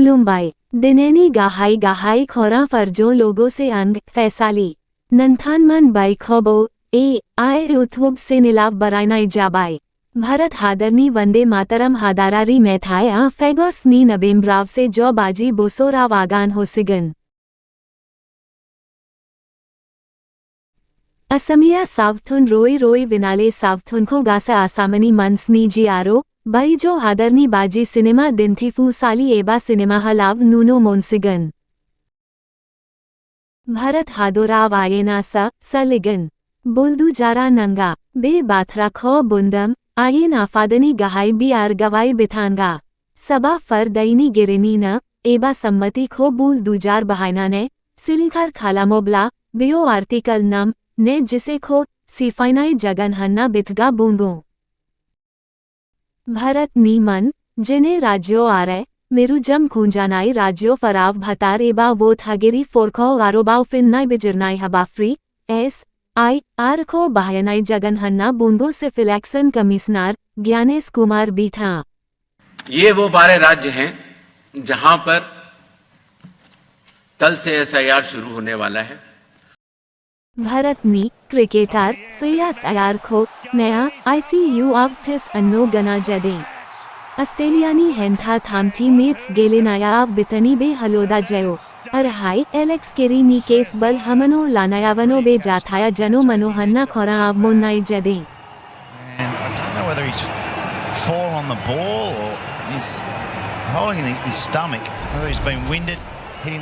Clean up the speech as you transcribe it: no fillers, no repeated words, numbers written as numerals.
मुलुम्बाई दिनेनी गाहाई खोरा फर्जो लोगों से अंग फैसाली नंथान मन बाई खोबो ए आए उथवुब से निलाव बराइनाई जाबाई भारत हादरनी वंदे मातरम हादारारी मैथाया फेगोस नी नबेम्ब्राव से जो बाजी बोसोराव आगान हो सिगन असमिया सावथुन रोई विनाले सावथुन को गासा आसामनी मनसनी जी आरो बाई जो हादरनी बाजी सिनेमा दिन थी फूसाली एबा सिनेमा हलाव नूनो मोनसिगन भारत हादोराव आयेना सलिगन बुल्दू जारा नंगा बे बाथरा खो बुंदम आयेन आफादनी गहाई बियार गवाई बिथानगा सबा फर दईनी गिरिनी न एबा सम्मति खो बुल दूजार बहायना ने सिलिखार खालामोबला बियो आर्टिकल नम ने जिसे खो सिफाइनाई जगन हन्ना बिथगा बूंगो भारत नी मन जिने राज्यों आरे मेरुजम खूंजानाई राज्यों फराव भतार एबा वो थागिरी फोरखो आरोबाव फिन्नाई बिजिरनाई हबाफ्री आर खो बहायनाई जगन हन्ना बूंगो से फिलेक्सन कमिश्नर ज्ञानेश कुमार भी था। ये वो 12 राज्य हैं जहां पर कल से एसआईआर शुरू होने वाला है। भारत नी क्रिकेटर श्रेयस अय्यर को नया आईसीयू आवथिस अन्नो गना जदे ऑस्ट्रेलियानी हेंथा थामथी मेट्स गेलेनाया बितनी बे हलोदा जयो अरहाई एलेक्स केरी नी केस बल हमनो लानायावनो बे जाथाया जनो मनोहन्ना खोरा आव मुन्नाई जदे holding his stomach, whether he's been winded, hitting